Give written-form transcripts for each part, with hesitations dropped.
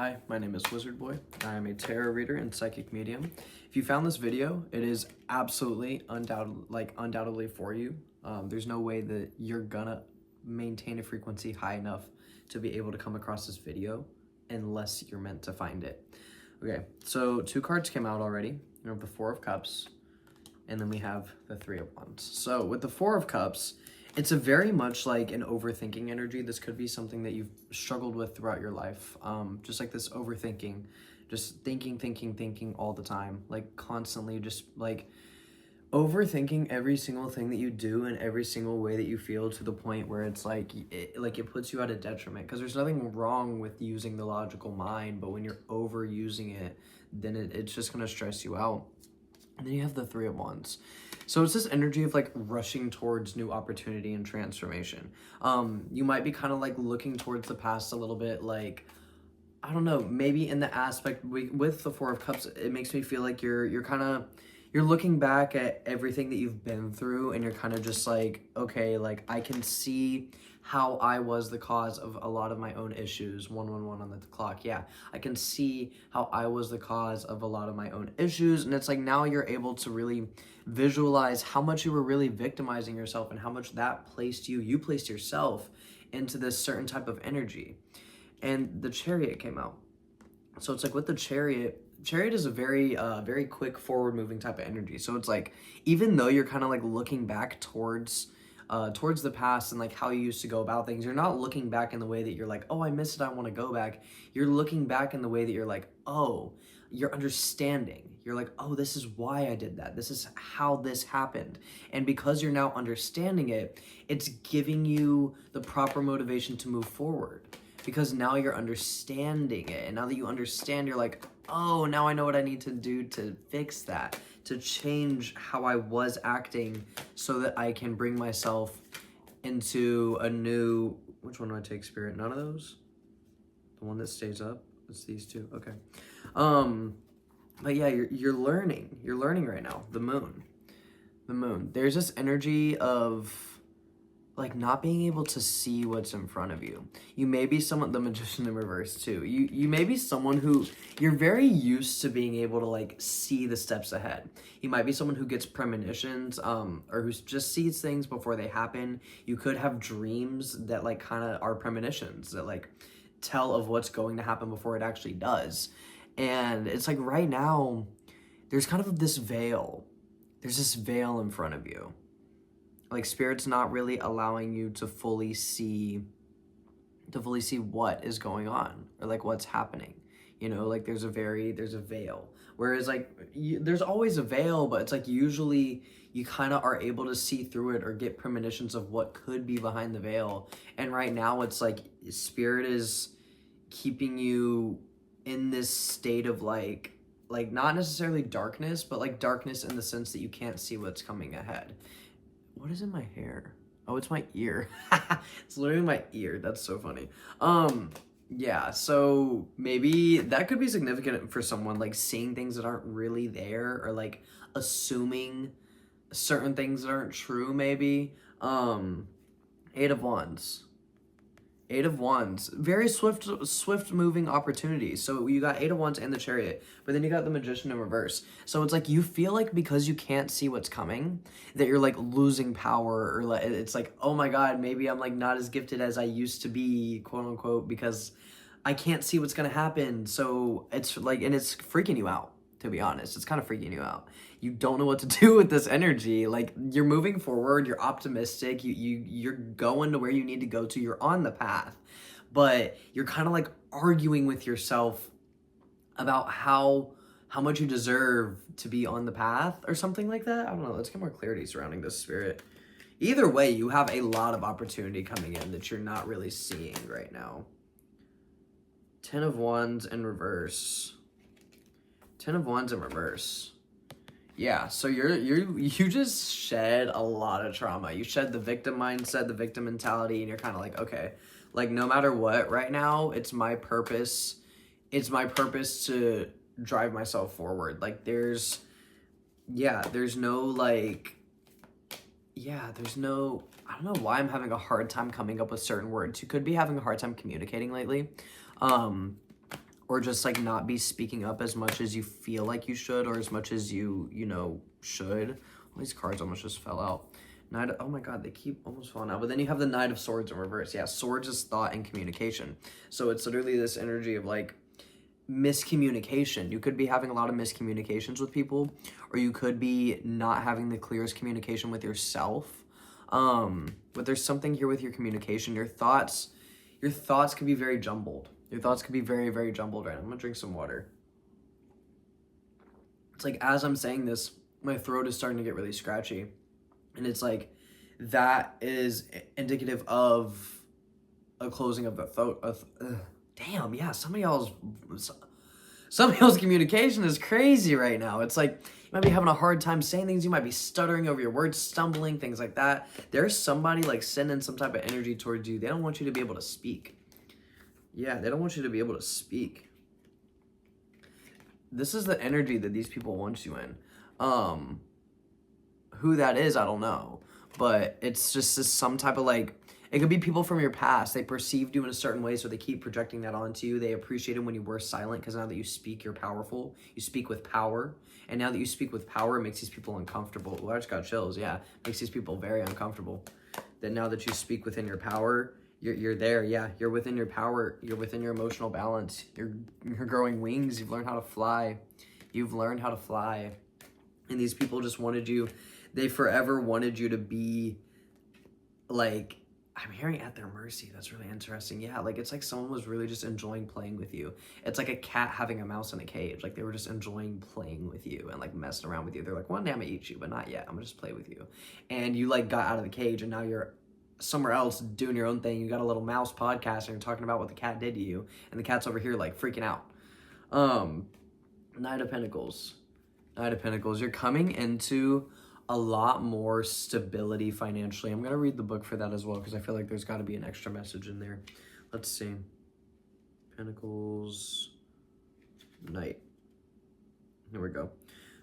Hi, my name is Wizard Boy. I am a tarot reader and psychic medium. If you found this video, it is absolutely undoubtedly for you. There's no way that you're gonna maintain a frequency high enough to be able to come across this video unless you're meant to find it. Okay, so 2 cards came out already. We have the Four of Cups, and then we have the Three of Wands. So with the Four of Cups, it's a very much like an overthinking energy. This could be something that you've struggled with throughout your life. Just like this overthinking, just thinking all the time, like constantly just like overthinking every single thing that you do and every single way that you feel to the point where it's like it puts you at a detriment, because there's nothing wrong with using the logical mind, but when you're overusing it, then it's just going to stress you out. And then you have the Three of Wands. So it's this energy of like rushing towards new opportunity and transformation. You might be kind of like looking towards the past a little bit, like, I don't know, maybe in the aspect with the Four of Cups, it makes me feel like you're looking back at everything that you've been through, and you're kind of just like, okay, like I can see how I was the cause of a lot of my own issues. 111 on the clock. Yeah, I can see how I was the cause of a lot of my own issues. And it's like now you're able to really visualize how much you were really victimizing yourself and how much that you placed yourself into this certain type of energy. And the Chariot came out. So it's like with the Chariot is a very quick forward moving type of energy. So it's like, even though you're kind of like looking back towards the past and like how you used to go about things, you're not looking back in the way that you're like, oh, I miss it, I want to go back. You're looking back in the way that you're like, oh, you're understanding. You're like, oh, this is why I did that. This is how this happened. And because you're now understanding it, it's giving you the proper motivation to move forward. Because now you're understanding it. And now that you understand, you're like, oh, now I know what I need to do to fix that, to change how I was acting so that I can bring myself into a new, which one do I take, Spirit? None of those? The one that stays up? It's these two. Okay. But yeah, you're learning. You're learning right now. The moon. There's this energy of like not being able to see what's in front of you. You may be someone, the Magician in reverse too. You may be someone who you're very used to being able to like see the steps ahead. You might be someone who gets premonitions, or who just sees things before they happen. You could have dreams that like kind of are premonitions that like tell of what's going to happen before it actually does. And it's like right now, there's kind of this veil. There's this veil in front of you. Like Spirit's not really allowing you to fully see what is going on or like what's happening. You know, like there's a veil. Whereas like there's always a veil, but it's like usually you kind of are able to see through it or get premonitions of what could be behind the veil. And right now it's like Spirit is keeping you in this state of like not necessarily darkness, but like darkness in the sense that you can't see what's coming ahead. What is in my hair? Oh, it's my ear. It's literally my ear. That's so funny. Yeah, so maybe that could be significant for someone, like seeing things that aren't really there, or like assuming certain things that aren't true, maybe. Eight of Wands. Eight of Wands, very swift moving opportunities. So you got Eight of Wands and the Chariot, but then you got the Magician in reverse. So it's like you feel like because you can't see what's coming, that you're like losing power, or like it's like, oh my God, maybe I'm like not as gifted as I used to be, quote unquote, because I can't see what's gonna happen. So it's like, and it's freaking you out, to be honest. It's kind of freaking you out. You don't know what to do with this energy. Like you're moving forward, you're optimistic, you're going to where you need to go to, you're on the path, but you're kind of like arguing with yourself about how much you deserve to be on the path or something like that. I don't know. Let's get more clarity surrounding this, Spirit. Either way, you have a lot of opportunity coming in that you're not really seeing right now. Ten of Wands in reverse. Ten of Wands in reverse. Yeah, so you just shed a lot of trauma. You shed the victim mindset, the victim mentality, and you're kind of like, okay, like no matter what right now, it's my purpose. It's my purpose to drive myself forward. Like there's no, I don't know why I'm having a hard time coming up with certain words. You could be having a hard time communicating lately. or just like not be speaking up as much as you feel like you should, or as much as you should. All these cards almost just fell out. Oh my god, they keep almost falling out. But then you have the Knight of Swords in reverse. Yeah, swords is thought and communication. So it's literally this energy of like miscommunication. You could be having a lot of miscommunications with people, or you could be not having the clearest communication with yourself. But there's something here with your communication. Your thoughts can be very jumbled. Your thoughts could be very, very jumbled right now. I'm gonna drink some water. It's like, as I'm saying this, my throat is starting to get really scratchy. And it's like, that is indicative of a closing of the throat. Damn, yeah, some of y'all's communication is crazy right now. It's like, you might be having a hard time saying things. You might be stuttering over your words, stumbling, things like that. There's somebody like sending some type of energy towards you. They don't want you to be able to speak. Yeah, they don't want you to be able to speak. This is the energy that these people want you in. Who that is, I don't know. But it's just some type of like, it could be people from your past. They perceived you in a certain way, so they keep projecting that onto you. They appreciated when you were silent, because now that you speak, you're powerful. You speak with power. And now that you speak with power, it makes these people uncomfortable. Ooh, I just got chills, yeah. It makes these people very uncomfortable. That now that you speak within your power, you're there, yeah. You're within your power. You're within your emotional balance. You're growing wings. You've learned how to fly. You've learned how to fly. And these people just wanted you, they forever wanted you to be like, I'm hearing at their mercy. That's really interesting. Yeah, like it's like someone was really just enjoying playing with you. It's like a cat having a mouse in a cage. Like they were just enjoying playing with you and like messing around with you. They're like, one day I'm gonna eat you, but not yet. I'm gonna just play with you. And you like got out of the cage and now you're somewhere else doing your own thing. You got a little mouse podcast and you're talking about what the cat did to you. And the cat's over here like freaking out. Knight of Pentacles. Knight of Pentacles. You're coming into a lot more stability financially. I'm going to read the book for that as well, because I feel like there's got to be an extra message in there. Let's see. Pentacles. Knight. Here we go.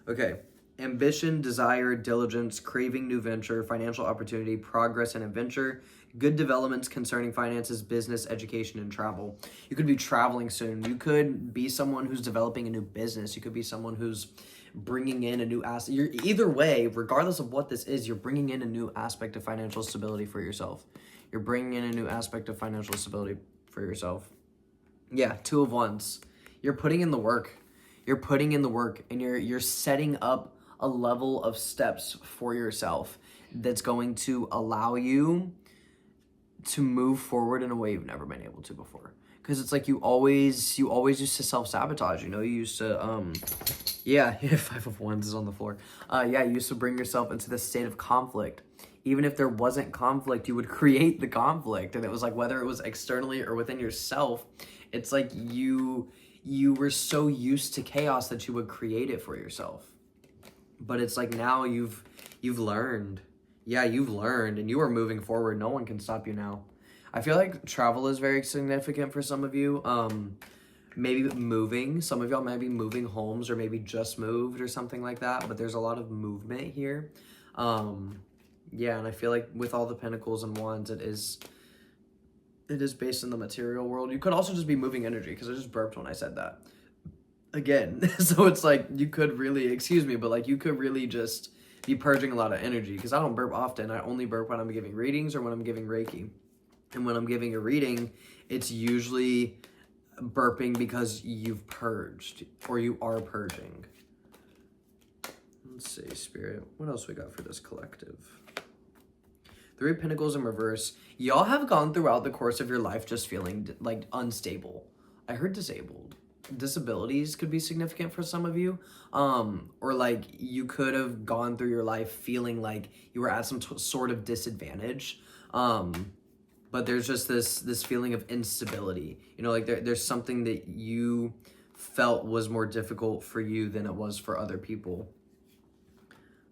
Okay. Ambition, desire, diligence, craving new venture, financial opportunity, progress and adventure, good developments concerning finances, business, education, and travel. You could be traveling soon. You could be someone who's developing a new business. You could be someone who's bringing in a new asset. You're either way, regardless of what this is, you're bringing in a new aspect of financial stability for yourself. You're bringing in a new aspect of financial stability for yourself. Yeah, Two of Wands. You're putting in the work. You're putting in the work, and you're setting up a level of steps for yourself that's going to allow you to move forward in a way you've never been able to before. Because it's like you always used to self-sabotage, you used to, yeah, Five of Wands is on the floor. Yeah, you used to bring yourself into this state of conflict. Even if there wasn't conflict, you would create the conflict. And it was like, whether it was externally or within yourself, it's like you were so used to chaos that you would create it for yourself. But it's like now you've learned. Yeah, you've learned and you are moving forward. No one can stop you now. I feel like travel is very significant for some of you. Maybe moving. Some of y'all might be moving homes or maybe just moved or something like that. But there's a lot of movement here. Yeah, and I feel like with all the Pentacles and Wands, it is based in the material world. You could also just be moving energy, because I just burped when I said that. Again, so it's like you could really, excuse me, but like you could really just be purging a lot of energy, because I don't burp often. I only burp when I'm giving readings or when I'm giving Reiki. And when I'm giving a reading, it's usually burping because you've purged or you are purging. Let's see, Spirit. What else we got for this collective? Three of Pentacles in reverse. Y'all have gone throughout the course of your life just feeling like unstable. I heard disabled. Disabilities could be significant for some of you. Or like you could have gone through your life feeling like you were at some sort of disadvantage. But there's just this feeling of instability. Like there's something that you felt was more difficult for you than it was for other people.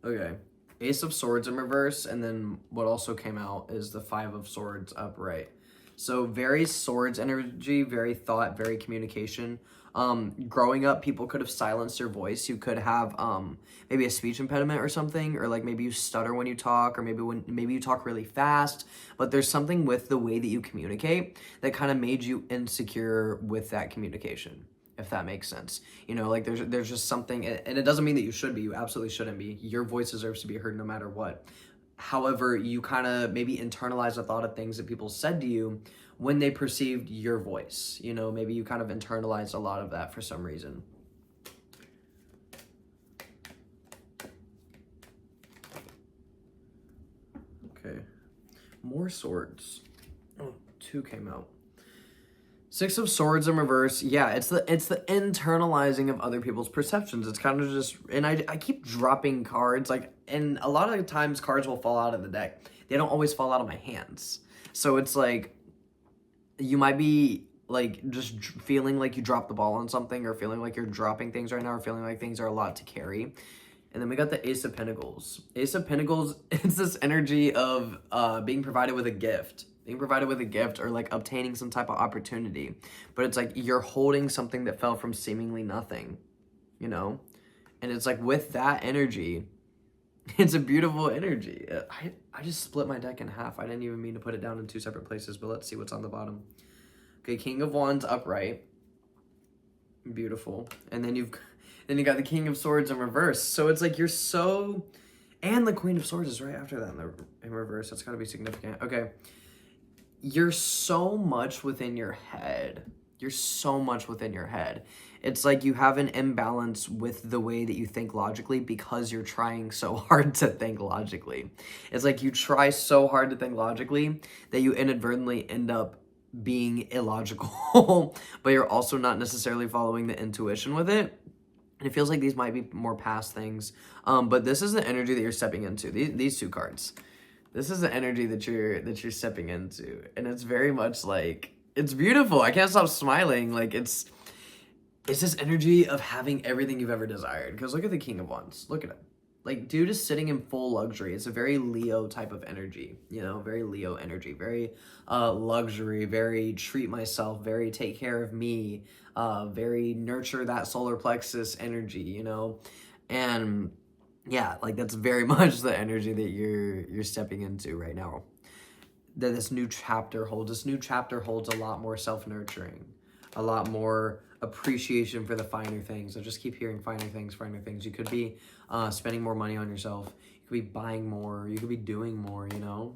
Okay. Ace of Swords in reverse, and then what also came out is the Five of Swords upright. So very swords energy, very thought, very communication. Growing up, people could have silenced your voice. You could have maybe a speech impediment or something, or like maybe you stutter when you talk, or maybe you talk really fast. But there's something with the way that you communicate that kind of made you insecure with that communication. if that makes sense. You know, like there's just something, and it doesn't mean that you should be. You absolutely shouldn't be. Your voice deserves to be heard no matter what. However, you kind of maybe internalize a thought of things that people said to you when they perceived your voice. You know, maybe you kind of internalized a lot of that for some reason. Okay, more swords. Oh, 2 came out. 6 of Swords in reverse. Yeah, it's the internalizing of other people's perceptions. It's kind of just, and I keep dropping cards, like, and a lot of the times cards will fall out of the deck. They don't always fall out of my hands. So it's like, you might be like just feeling like you dropped the ball on something, or feeling like you're dropping things right now, or feeling like things are a lot to carry. And then we got the Ace of Pentacles. Ace of Pentacles, it's this energy of being provided with a gift. Being provided with a gift, or like obtaining some type of opportunity. But it's like you're holding something that fell from seemingly nothing, you know? And it's like with that energy, it's a beautiful energy. I just split my deck in half. I didn't even mean to put it down in 2 separate places, but let's see what's on the bottom. Okay, King of Wands upright. Beautiful. And then you got the King of Swords in reverse. So it's like you're so, and the Queen of Swords is right after that in reverse. That's gotta be significant. Okay. You're so much within your head. You're so much within your head. It's like you have an imbalance with the way that you think logically because you're trying so hard to think logically. It's like you try so hard to think logically that you inadvertently end up being illogical, but you're also not necessarily following the intuition with it. And it feels like these might be more past things. But this is the energy that you're stepping into. These 2 cards. This is the energy that you're stepping into, and it's very much like, it's beautiful. I can't stop smiling. Like it's this energy of having everything you've ever desired. Because look at the King of Wands. Look at him. Like, dude is sitting in full luxury. It's a very Leo type of energy, you know, very Leo energy, very luxury, very treat myself, very take care of me, very nurture that solar plexus energy, you know, and yeah, like that's very much the energy that you're stepping into right now. That this new chapter holds. This new chapter holds a lot more self-nurturing, a lot more appreciation for the finer things. I just keep hearing finer things, finer things. You could be spending more money on yourself. You could be buying more. You could be doing more, you know?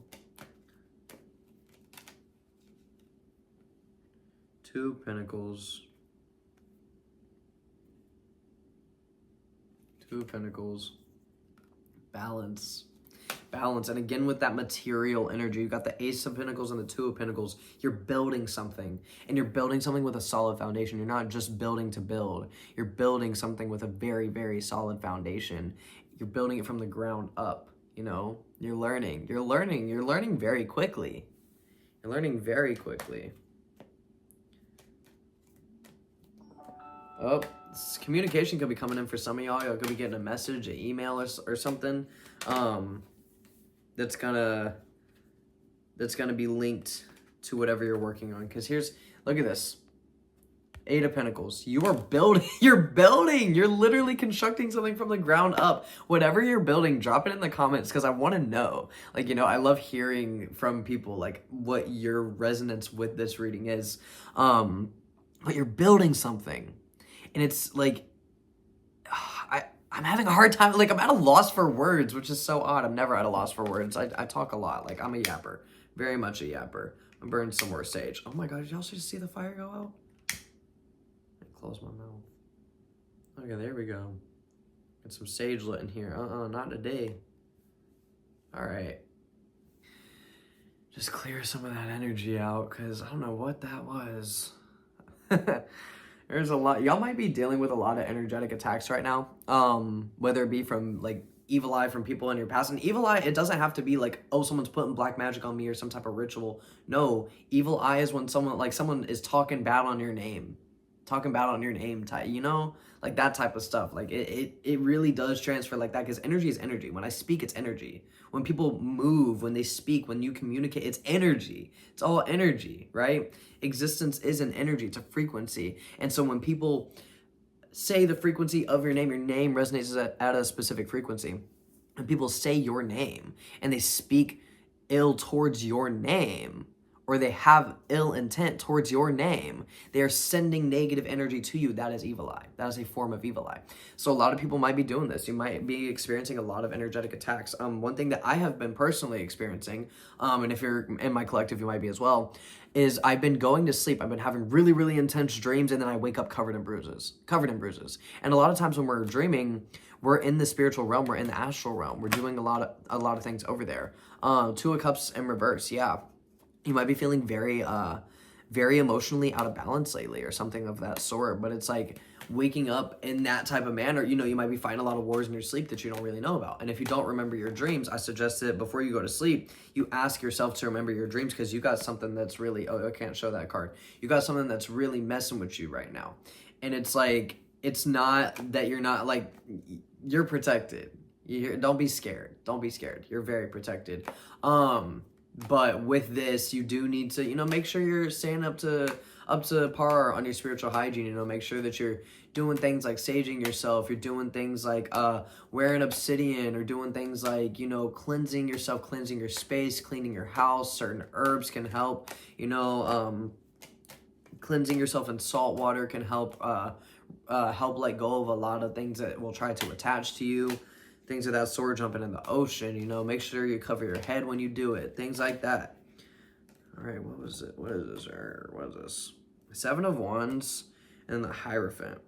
2 of Pentacles. 2 of Pentacles. Balance. And again, with that material energy, you got the Ace of Pentacles and the 2 of Pentacles. You're building something, and you're building something with a solid foundation. You're not just building to build. You're building something with a very, very solid foundation. You're building it from the ground up, you know? You're learning very quickly. You're learning very quickly. Oh, communication could be coming in for some of y'all. Y'all could be getting a message, an email, or something. That's gonna be linked to whatever you're working on. Because look at this. 8 of Pentacles. You are building. You're literally constructing something from the ground up. Whatever you're building, drop it in the comments because I want to know. Like, you know, I love hearing from people like what your resonance with this reading is. But you're building something. And it's like, I'm having a hard time. Like, I'm at a loss for words, which is so odd. I'm never at a loss for words. I talk a lot. Like, I'm a yapper. Very much a yapper. I'm burning some more sage. Oh my God, did y'all just see the fire go out? Close my mouth. Okay, there we go. Get some sage lit in here. Not today. All right. Just clear some of that energy out, because I don't know what that was. There's a lot. Y'all might be dealing with a lot of energetic attacks right now. Whether it be from like evil eye from people in your past. And evil eye, it doesn't have to be like, oh, someone's putting black magic on me or some type of ritual. No, evil eye is when someone is talking bad on your name. You know, like that type of stuff. Like it really does transfer like that, because energy is energy. When I speak, it's energy. When people move, when they speak, when you communicate, it's energy. It's all energy, right? Existence is an energy. It's a frequency. And so when people say the frequency of your name resonates at a specific frequency. And people say your name and they speak ill towards your name, or they have ill intent towards your name. They are sending negative energy to you. That is evil eye. That is a form of evil eye. So a lot of people might be doing this. You might be experiencing a lot of energetic attacks. One thing that I have been personally experiencing, and if you're in my collective, you might be as well, is I've been going to sleep. I've been having really, really intense dreams, and then I wake up covered in bruises. And a lot of times when we're dreaming, we're in the spiritual realm, we're in the astral realm. We're doing a lot of things over there. Two of Cups in reverse, yeah. You might be feeling very emotionally out of balance lately or something of that sort, but it's like waking up in that type of manner. You know, you might be fighting a lot of wars in your sleep that you don't really know about. And if you don't remember your dreams, I suggest that before you go to sleep, you ask yourself to remember your dreams, because you got something that's really, oh, I can't show that card. You got something that's really messing with you right now. And it's like, it's not that you're not, like, you're protected. Don't be scared. Don't be scared. You're very protected. But with this, you do need to, you know, make sure you're staying up to par on your spiritual hygiene. You know, make sure that you're doing things like saging yourself. You're doing things like wearing obsidian, or doing things like, you know, cleansing yourself, cleansing your space, cleaning your house. Certain herbs can help. You know, cleansing yourself in salt water can help let go of a lot of things that will try to attach to you. Things of that sort, jumping in the ocean, you know, make sure you cover your head when you do it. Things like that. All right, what was it? What is this? What is this? Seven of Wands and the Hierophant.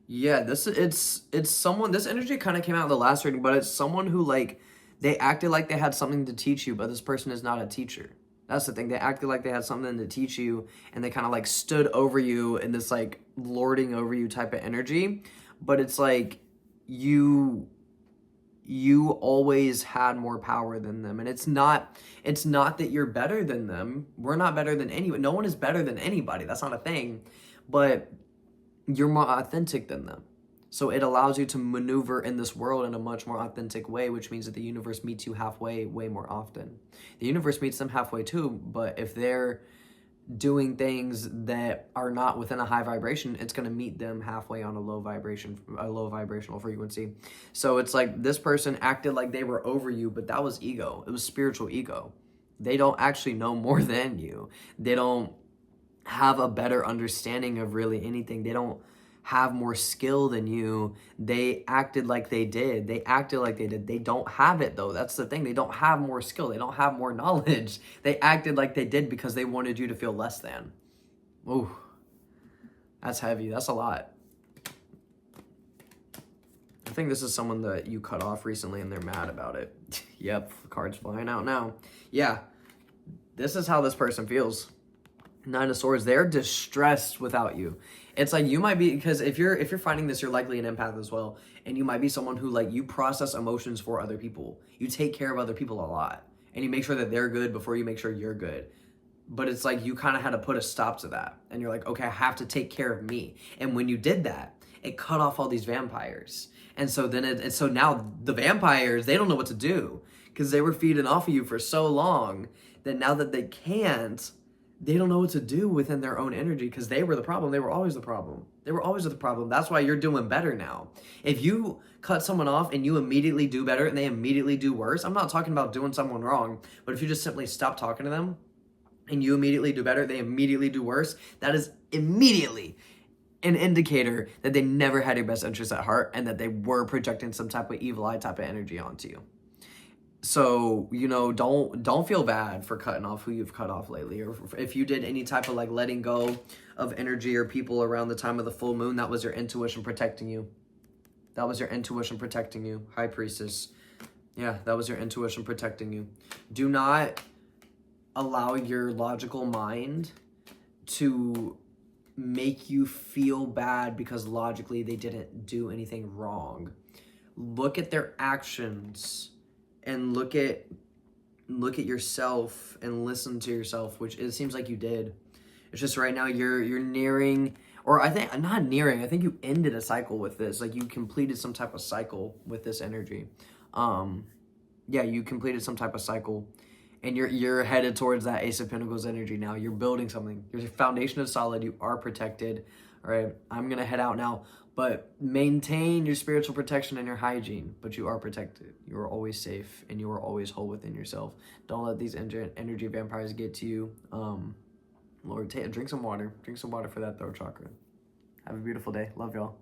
Yeah, it's someone, this energy kind of came out in the last reading, but it's someone who, like, they acted like they had something to teach you, but this person is not a teacher. That's the thing. They acted like they had something to teach you, and they kind of, like, stood over you in this, like, lording over you type of energy. But it's like you always had more power than them. And it's not that you're better than them. We're not better than anyone. No one is better than anybody. That's not a thing. But you're more authentic than them. So it allows you to maneuver in this world in a much more authentic way, which means that the universe meets you halfway way more often. The universe meets them halfway too, but if they're doing things that are not within a high vibration, it's going to meet them halfway on a low vibrational frequency. So it's like this person acted like they were over you, but that was ego. It was spiritual ego. They don't actually know more than you. They don't have a better understanding of really anything. They don't have more skill than you. They acted like they did. They don't have it, though. That's the thing. They don't have more skill. They don't have more knowledge. They acted like they did because they wanted you to feel less than. Ooh, that's heavy. That's a lot. I think this is someone that you cut off recently and they're mad about it. Yep, cards flying out now. Yeah, this is how this person feels. Nine of Swords. They're distressed without you. It's like you might be, because if you're finding this, you're likely an empath as well, and you might be someone who, like, you process emotions for other people. You take care of other people a lot, and you make sure that they're good before you make sure you're good. But it's like you kind of had to put a stop to that, and you're like, okay, I have to take care of me. And when you did that, it cut off all these vampires. And so then so now the vampires, they don't know what to do, because they were feeding off of you for so long that now that they can't, they don't know what to do within their own energy, because they were the problem. They were always the problem. That's why you're doing better now. If you cut someone off and you immediately do better and they immediately do worse, I'm not talking about doing someone wrong, but if you just simply stop talking to them and you immediately do better, they immediately do worse, that is immediately an indicator that they never had your best interest at heart and that they were projecting some type of evil eye type of energy onto you. So, you know, don't feel bad for cutting off who you've cut off lately, or if you did any type of, like, letting go of energy or people around the time of the full moon. That was your intuition protecting you. High Priestess. Yeah, that was your intuition protecting you. Do not allow your logical mind to make you feel bad because logically they didn't do anything wrong. Look at their actions and look at yourself and listen to yourself, which it seems like you did. It's just right now you're nearing, or I think not nearing, I think you ended a cycle with this. Like, you completed some type of cycle with this energy. Yeah, you completed some type of cycle, and you're headed towards that Ace of Pentacles energy now. You're building something. Your foundation is solid. You are protected. All right, I'm gonna head out now. But maintain your spiritual protection and your hygiene, but you are protected. You are always safe, and you are always whole within yourself. Don't let these energy vampires get to you. Lord, drink some water. Drink some water for that throat chakra. Have a beautiful day. Love y'all.